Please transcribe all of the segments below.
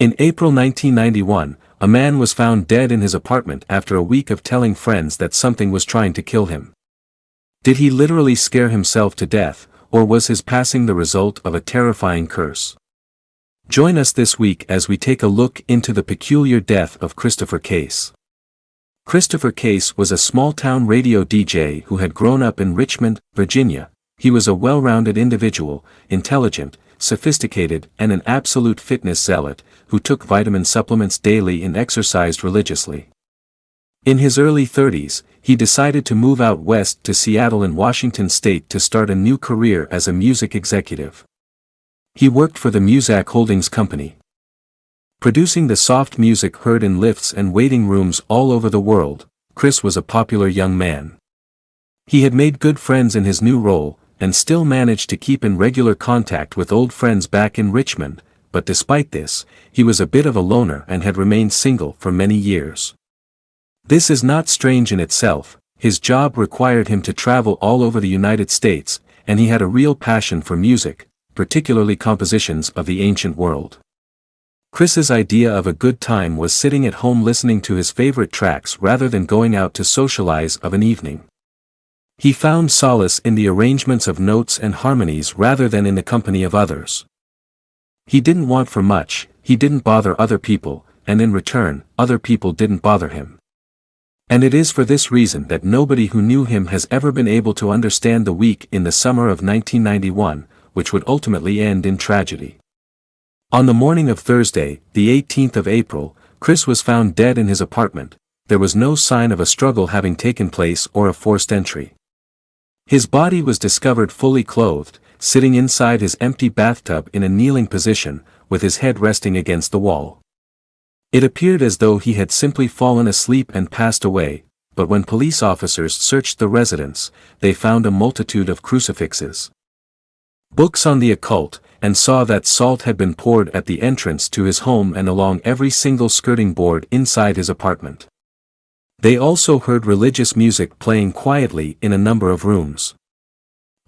In April 1991, a man was found dead in his apartment after a week of telling friends that something was trying to kill him. Did he literally scare himself to death, or was his passing the result of a terrifying curse? Join us this week as we take a look into the peculiar death of Christopher Case. Christopher Case was a small-town radio DJ who had grown up in Richmond, Virginia. He was a well-rounded individual, intelligent, sophisticated, and an absolute fitness zealot, who took vitamin supplements daily and exercised religiously. In his early 30s, he decided to move out west to Seattle in Washington state to start a new career as a music executive. He worked for the Muzak Holdings Company, producing the soft music heard in lifts and waiting rooms all over the world. Chris was a popular young man. He had made good friends in his new role, and still managed to keep in regular contact with old friends back in Richmond, but despite this, he was a bit of a loner and had remained single for many years. This is not strange in itself. His job required him to travel all over the United States, and he had a real passion for music, particularly compositions of the ancient world. Chris's idea of a good time was sitting at home listening to his favorite tracks rather than going out to socialize of an evening. He found solace in the arrangements of notes and harmonies rather than in the company of others. He didn't want for much, he didn't bother other people, and in return, other people didn't bother him. And it is for this reason that nobody who knew him has ever been able to understand the week in the summer of 1991, which would ultimately end in tragedy. On the morning of Thursday, the 18th of April, Chris was found dead in his apartment. There was no sign of a struggle having taken place or a forced entry. His body was discovered fully clothed, sitting inside his empty bathtub in a kneeling position, with his head resting against the wall. It appeared as though he had simply fallen asleep and passed away, but when police officers searched the residence, they found a multitude of crucifixes, books on the occult, and saw that salt had been poured at the entrance to his home and along every single skirting board inside his apartment. They also heard religious music playing quietly in a number of rooms.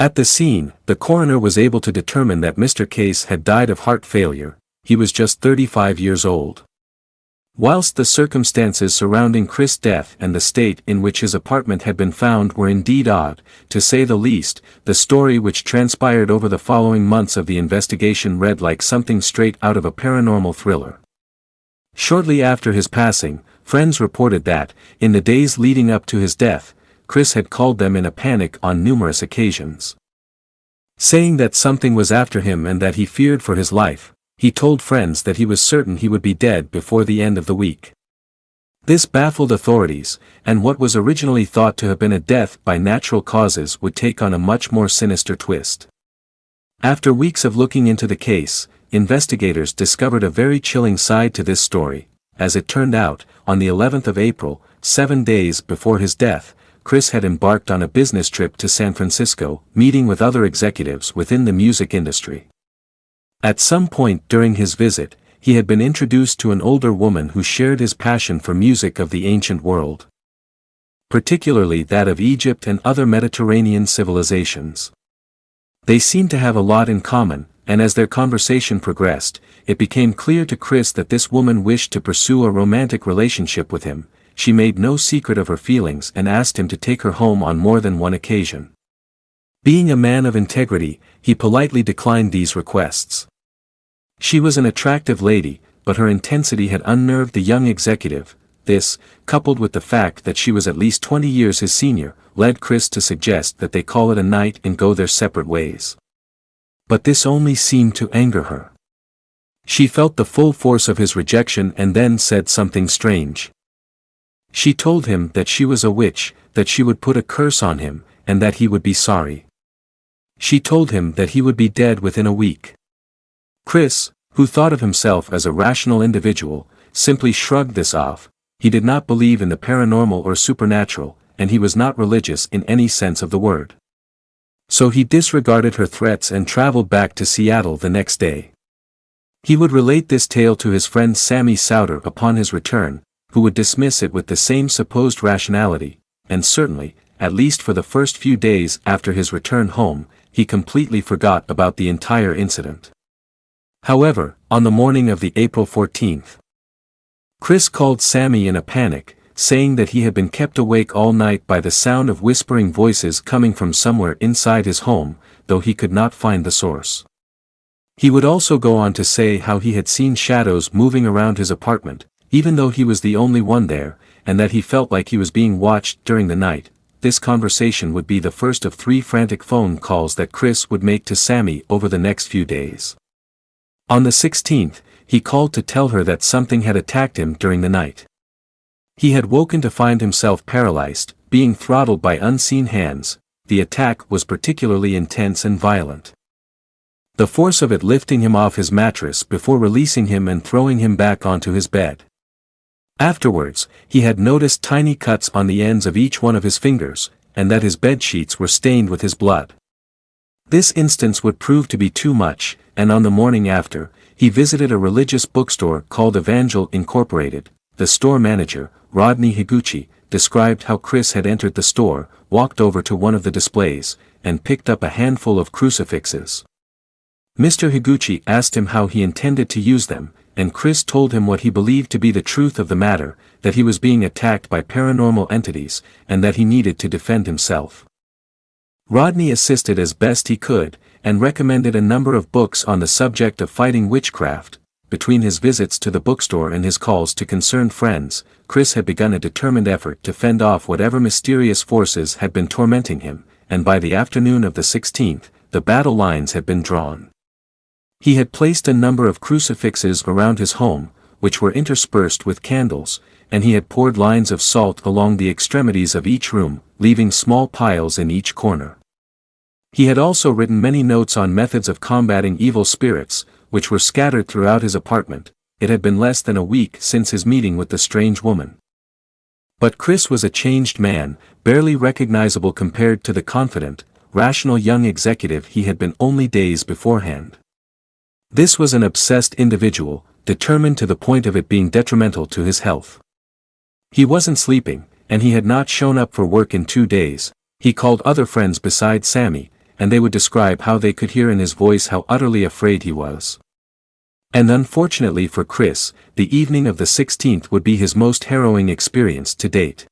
At the scene, the coroner was able to determine that Mr. Case had died of heart failure. He was just 35 years old. Whilst the circumstances surrounding Chris' death and the state in which his apartment had been found were indeed odd, to say the least, the story which transpired over the following months of the investigation read like something straight out of a paranormal thriller. Shortly after his passing, friends reported that, in the days leading up to his death, Chris had called them in a panic on numerous occasions, saying that something was after him and that he feared for his life. He told friends that he was certain he would be dead before the end of the week. This baffled authorities, and what was originally thought to have been a death by natural causes would take on a much more sinister twist. After weeks of looking into the case, investigators discovered a very chilling side to this story. As it turned out, on the 11th of April, 7 days before his death, Chris had embarked on a business trip to San Francisco, meeting with other executives within the music industry. At some point during his visit, he had been introduced to an older woman who shared his passion for music of the ancient world, particularly that of Egypt and other Mediterranean civilizations. They seemed to have a lot in common, and as their conversation progressed, it became clear to Chris that this woman wished to pursue a romantic relationship with him. She made no secret of her feelings and asked him to take her home on more than one occasion. Being a man of integrity, he politely declined these requests. She was an attractive lady, but her intensity had unnerved the young executive. This, coupled with the fact that she was at least 20 years his senior, led Chris to suggest that they call it a night and go their separate ways. But this only seemed to anger her. She felt the full force of his rejection and then said something strange. She told him that she was a witch, that she would put a curse on him, and that he would be sorry. She told him that he would be dead within a week. Chris, who thought of himself as a rational individual, simply shrugged this off. He did not believe in the paranormal or supernatural, and he was not religious in any sense of the word. So he disregarded her threats and traveled back to Seattle the next day. He would relate this tale to his friend Sammy Souter upon his return, who would dismiss it with the same supposed rationality, and certainly, at least for the first few days after his return home, he completely forgot about the entire incident. However, on the morning of the April 14th. Chris called Sammy in a panic, saying that he had been kept awake all night by the sound of whispering voices coming from somewhere inside his home, though he could not find the source. He would also go on to say how he had seen shadows moving around his apartment, even though he was the only one there, and that he felt like he was being watched during the night. This conversation would be the first of 3 frantic phone calls that Chris would make to Sammy over the next few days. On the 16th, he called to tell her that something had attacked him during the night. He had woken to find himself paralyzed, being throttled by unseen hands. The attack was particularly intense and violent. The force of it lifting him off his mattress before releasing him and throwing him back onto his bed. Afterwards, he had noticed tiny cuts on the ends of each one of his fingers, and that his bed sheets were stained with his blood. This instance would prove to be too much, and on the morning after, he visited a religious bookstore called Evangel Incorporated. The store manager, Rodney Higuchi, described how Chris had entered the store, walked over to one of the displays, and picked up a handful of crucifixes. Mr. Higuchi asked him how he intended to use them, and Chris told him what he believed to be the truth of the matter, that he was being attacked by paranormal entities, and that he needed to defend himself. Rodney assisted as best he could, and recommended a number of books on the subject of fighting witchcraft. Between his visits to the bookstore and his calls to concerned friends, Chris had begun a determined effort to fend off whatever mysterious forces had been tormenting him, and by the afternoon of the 16th, the battle lines had been drawn. He had placed a number of crucifixes around his home, which were interspersed with candles, and he had poured lines of salt along the extremities of each room, leaving small piles in each corner. He had also written many notes on methods of combating evil spirits, which were scattered throughout his apartment. It had been less than a week since his meeting with the strange woman. But Chris was a changed man, barely recognizable compared to the confident, rational young executive he had been only days beforehand. This was an obsessed individual, determined to the point of it being detrimental to his health. He wasn't sleeping, and he had not shown up for work in 2 days. He called other friends besides Sammy, and they would describe how they could hear in his voice how utterly afraid he was. And unfortunately for Chris, the evening of the 16th would be his most harrowing experience to date.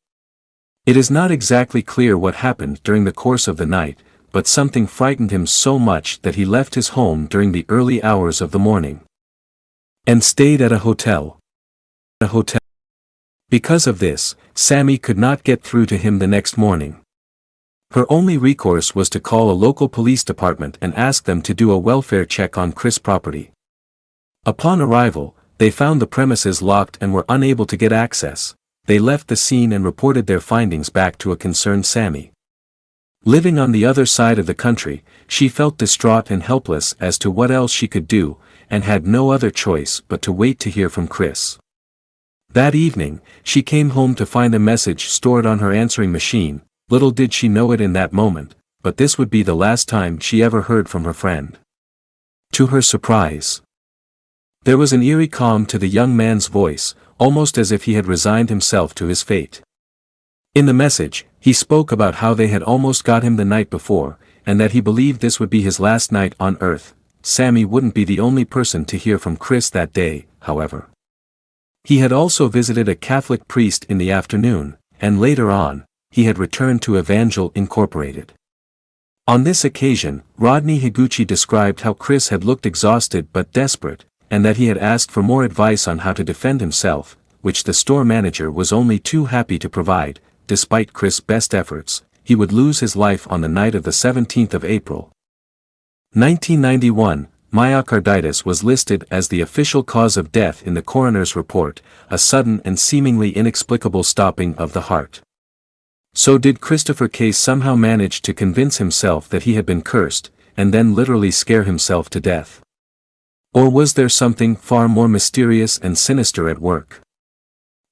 It is not exactly clear what happened during the course of the night, but something frightened him so much that he left his home during the early hours of the morning. And stayed at a hotel. Because of this, Sammy could not get through to him the next morning. Her only recourse was to call a local police department and ask them to do a welfare check on Chris' property. Upon arrival, they found the premises locked and were unable to get access. They left the scene and reported their findings back to a concerned Sammy. Living on the other side of the country, she felt distraught and helpless as to what else she could do, and had no other choice but to wait to hear from Chris. That evening, she came home to find a message stored on her answering machine. Little did she know it in that moment, but this would be the last time she ever heard from her friend. To her surprise, there was an eerie calm to the young man's voice, almost as if he had resigned himself to his fate. In the message, he spoke about how they had almost got him the night before, and that he believed this would be his last night on Earth. Sammy wouldn't be the only person to hear from Chris that day, however. He had also visited a Catholic priest in the afternoon, and later on, he had returned to Evangel Incorporated. On this occasion, Rodney Higuchi described how Chris had looked exhausted but desperate, and that he had asked for more advice on how to defend himself, which the store manager was only too happy to provide. Despite Chris' best efforts, he would lose his life on the night of the 17th of April. 1991, myocarditis was listed as the official cause of death in the coroner's report, a sudden and seemingly inexplicable stopping of the heart. So did Christopher Case somehow manage to convince himself that he had been cursed, and then literally scare himself to death? Or was there something far more mysterious and sinister at work?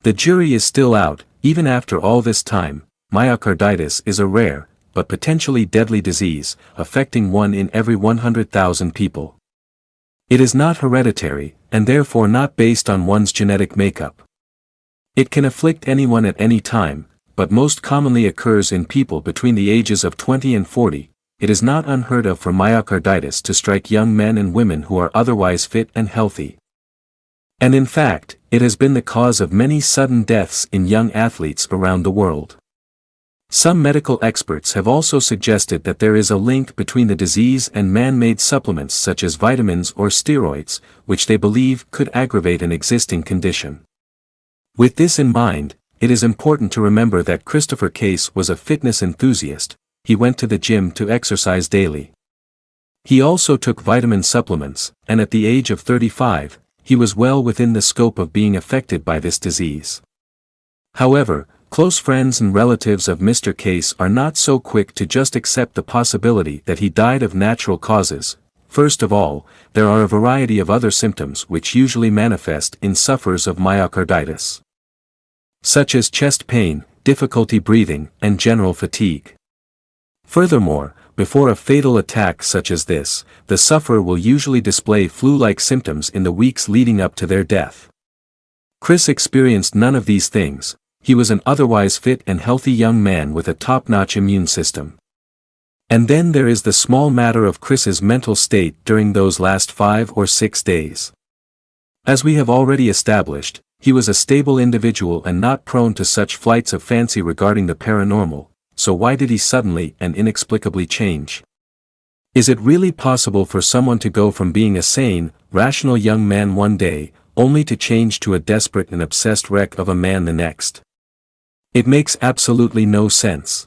The jury is still out. Even after all this time, myocarditis is a rare, but potentially deadly disease, affecting 1 in every 100,000 people. It is not hereditary, and therefore not based on one's genetic makeup. It can afflict anyone at any time, but most commonly occurs in people between the ages of 20 and 40. It is not unheard of for myocarditis to strike young men and women who are otherwise fit and healthy. And in fact, it has been the cause of many sudden deaths in young athletes around the world. Some medical experts have also suggested that there is a link between the disease and man-made supplements such as vitamins or steroids, which they believe could aggravate an existing condition. With this in mind, it is important to remember that Christopher Case was a fitness enthusiast. He went to the gym to exercise daily. He also took vitamin supplements, and at the age of 35, he was well within the scope of being affected by this disease. However, close friends and relatives of Mr. Case are not so quick to just accept the possibility that he died of natural causes. First of all, there are a variety of other symptoms which usually manifest in sufferers of myocarditis, such as chest pain, difficulty breathing, and general fatigue. Furthermore, before a fatal attack such as this, the sufferer will usually display flu-like symptoms in the weeks leading up to their death. Chris experienced none of these things. He was an otherwise fit and healthy young man with a top-notch immune system. And then there is the small matter of Chris's mental state during those last 5 or 6 days. As we have already established, he was a stable individual and not prone to such flights of fancy regarding the paranormal, so why did he suddenly and inexplicably change? Is it really possible for someone to go from being a sane, rational young man one day, only to change to a desperate and obsessed wreck of a man the next? It makes absolutely no sense.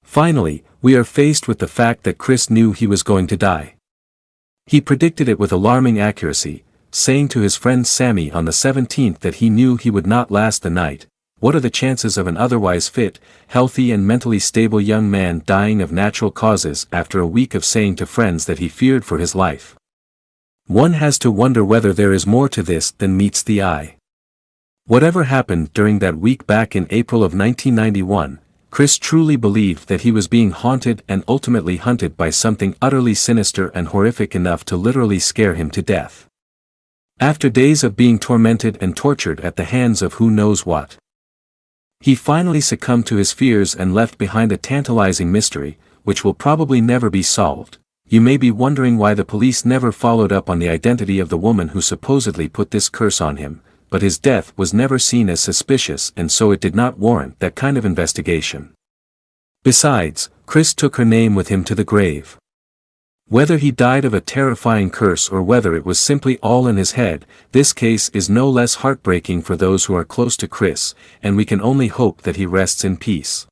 Finally, we are faced with the fact that Chris knew he was going to die. He predicted it with alarming accuracy, saying to his friend Sammy on the 17th that he knew he would not last the night. What are the chances of an otherwise fit, healthy and mentally stable young man dying of natural causes after a week of saying to friends that he feared for his life? One has to wonder whether there is more to this than meets the eye. Whatever happened during that week back in April of 1991, Chris truly believed that he was being haunted and ultimately hunted by something utterly sinister and horrific enough to literally scare him to death. After days of being tormented and tortured at the hands of who knows what, he finally succumbed to his fears and left behind a tantalizing mystery, which will probably never be solved. You may be wondering why the police never followed up on the identity of the woman who supposedly put this curse on him, but his death was never seen as suspicious and so it did not warrant that kind of investigation. Besides, Chris took her name with him to the grave. Whether he died of a terrifying curse or whether it was simply all in his head, this case is no less heartbreaking for those who are close to Chris, and we can only hope that he rests in peace.